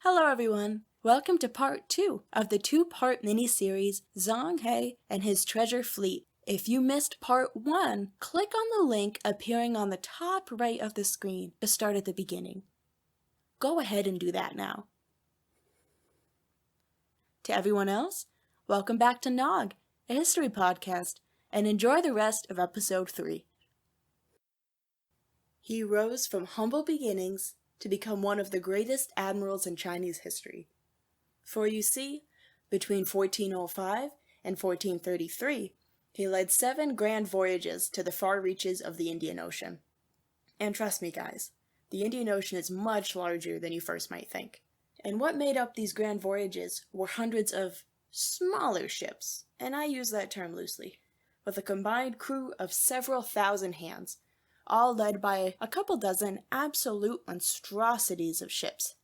Hello everyone! Welcome to part 2 of the two-part mini-series Zheng He and his treasure fleet. If you missed part 1, click on the link appearing on the top right of the screen to start at the beginning. Go ahead and do that now. To everyone else, welcome back to NAWG, a history podcast, and enjoy the rest of episode 3. He rose from humble beginnings to become one of the greatest admirals in Chinese history. For you see, between 1405 and 1433, he led 7 grand voyages to the far reaches of the Indian Ocean. And trust me guys, the Indian Ocean is much larger than you first might think. And what made up these grand voyages were hundreds of smaller ships, and I use that term loosely, with a combined crew of several thousand hands, all led by a couple dozen absolute monstrosities of ships.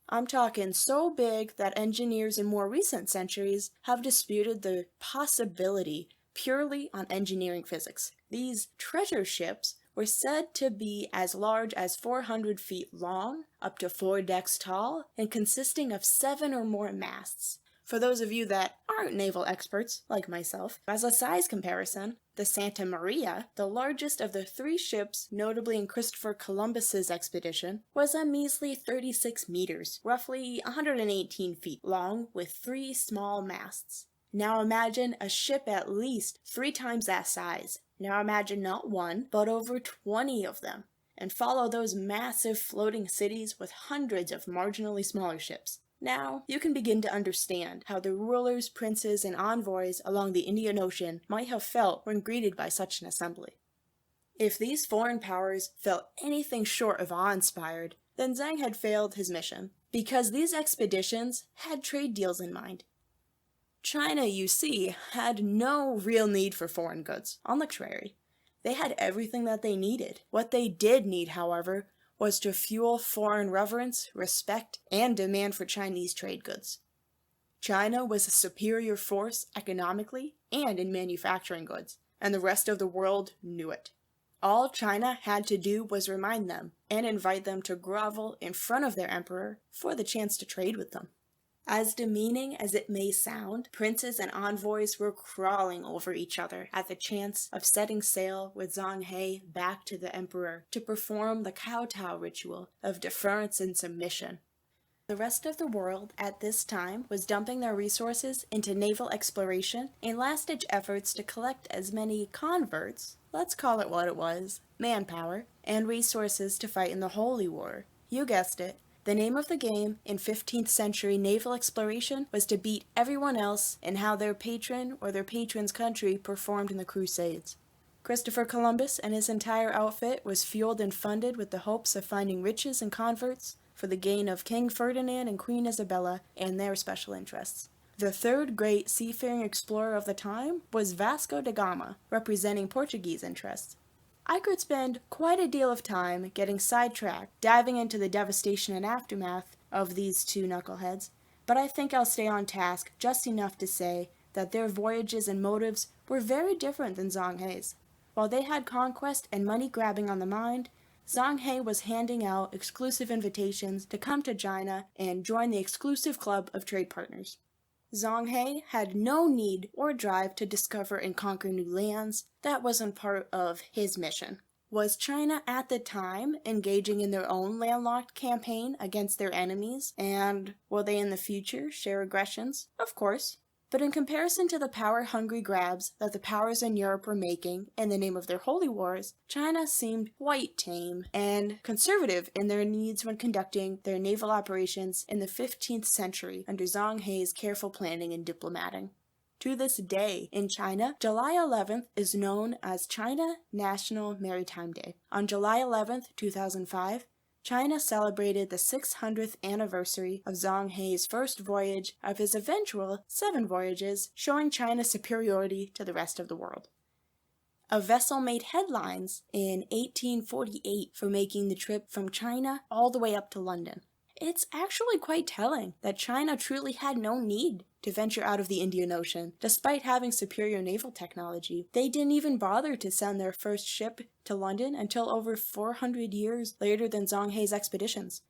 I'm talking so big that engineers in more recent centuries have disputed the possibility purely on engineering physics. These treasure ships were said to be as large as 400 feet long, up to 4 decks tall, and consisting of 7 or more masts. For those of you that aren't naval experts, like myself, as a size comparison, the Santa Maria, the largest of the 3 ships notably in Christopher Columbus's expedition, was a measly 36 meters, roughly 118 feet long, with 3 small masts. Now imagine a ship at least 3 times that size. Now imagine not one, but over 20 of them, and follow those massive floating cities with hundreds of marginally smaller ships. Now, you can begin to understand how the rulers, princes, and envoys along the Indian Ocean might have felt when greeted by such an assembly. If these foreign powers felt anything short of awe-inspired, then Zheng had failed his mission, because these expeditions had trade deals in mind. China, you see, had no real need for foreign goods. On the contrary, they had everything that they needed. What they did need, however, was to fuel foreign reverence, respect, and demand for Chinese trade goods. China was a superior force economically and in manufacturing goods, and the rest of the world knew it. All China had to do was remind them and invite them to grovel in front of their emperor for the chance to trade with them. As demeaning as it may sound, princes and envoys were crawling over each other at the chance of setting sail with Zheng He back to the emperor to perform the kowtow ritual of deference and submission. The rest of the world at this time was dumping their resources into naval exploration and last-ditch efforts to collect as many converts, let's call it what it was, manpower, and resources to fight in the Holy War. You guessed it. The name of the game in 15th century naval exploration was to beat everyone else in how their patron or their patron's country performed in the Crusades. Christopher Columbus and his entire outfit was fueled and funded with the hopes of finding riches and converts for the gain of King Ferdinand and Queen Isabella and their special interests. The third great seafaring explorer of the time was Vasco da Gama, representing Portuguese interests. I could spend quite a deal of time getting sidetracked, diving into the devastation and aftermath of these two knuckleheads, but I think I'll stay on task just enough to say that their voyages and motives were very different than Zheng He's. While they had conquest and money grabbing on the mind, Zheng He was handing out exclusive invitations to come to China and join the exclusive club of trade partners. Zheng He had no need or drive to discover and conquer new lands. That wasn't part of his mission. Was China at the time engaging in their own landlocked campaign against their enemies? And will they in the future share aggressions? Of course. But in comparison to the power-hungry grabs that the powers in Europe were making in the name of their holy wars, China seemed quite tame and conservative in their needs when conducting their naval operations in the 15th century under Zheng He's careful planning and diplomating. To this day, in China, July 11th is known as China National Maritime Day. On July 11th, 2005, China celebrated the 600th anniversary of Zheng He's first voyage of his eventual 7 voyages, showing China's superiority to the rest of the world. A vessel made headlines in 1848 for making the trip from China all the way up to London. It's actually quite telling that China truly had no need to venture out of the Indian Ocean. Despite having superior naval technology, they didn't even bother to send their first ship to London until over 400 years later than Zheng He's expeditions.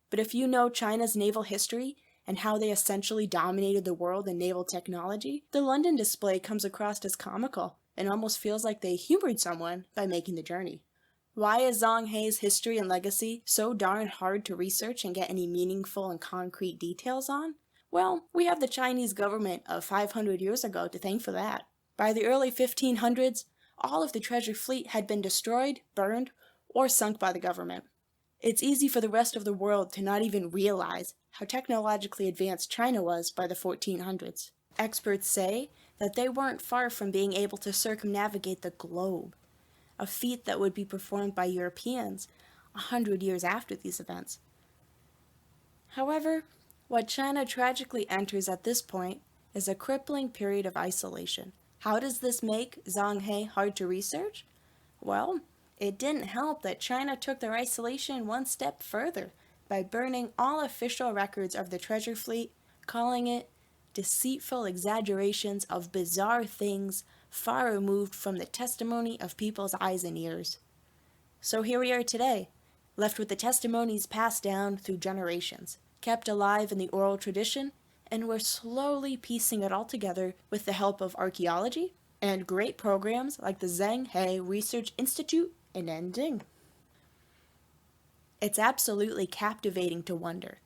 But if you know China's naval history and how they essentially dominated the world in naval technology, the London display comes across as comical and almost feels like they humored someone by making the journey. Why is Zheng He's history and legacy so darn hard to research and get any meaningful and concrete details on? Well, we have the Chinese government of 500 years ago to thank for that. By the early 1500s, all of the treasure fleet had been destroyed, burned, or sunk by the government. It's easy for the rest of the world to not even realize how technologically advanced China was by the 1400s. Experts say that they weren't far from being able to circumnavigate the globe, a feat that would be performed by Europeans 100 years after these events. However, what China tragically enters at this point is a crippling period of isolation. How does this make Zheng He hard to research? Well, it didn't help that China took their isolation one step further by burning all official records of the treasure fleet, calling it deceitful exaggerations of bizarre things far removed from the testimony of people's eyes and ears. So here we are today, left with the testimonies passed down through generations, kept alive in the oral tradition, and we're slowly piecing it all together with the help of archaeology and great programs like the Zheng He Research Institute in Nanjing. It's absolutely captivating to wonder,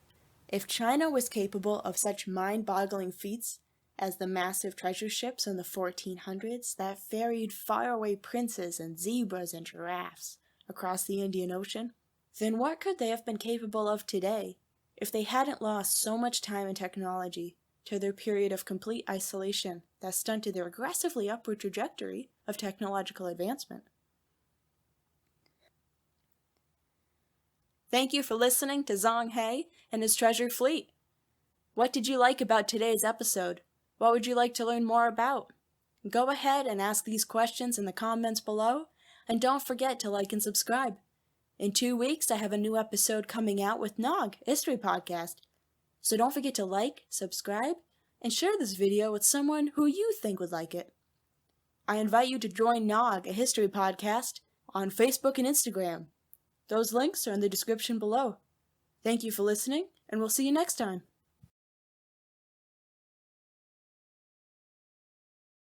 if China was capable of such mind-boggling feats as the massive treasure ships in the 1400s that ferried faraway princes and zebras and giraffes across the Indian Ocean, then what could they have been capable of today if they hadn't lost so much time and technology to their period of complete isolation that stunted their aggressively upward trajectory of technological advancement? Thank you for listening to Zheng He and his treasure fleet. What did you like about today's episode? What would you like to learn more about? Go ahead and ask these questions in the comments below, and don't forget to like and subscribe. In 2 weeks, I have a new episode coming out with NAWG, History Podcast. So don't forget to like, subscribe, and share this video with someone who you think would like it. I invite you to join NAWG, a history podcast, on Facebook and Instagram. Those links are in the description below. Thank you for listening, and we'll see you next time.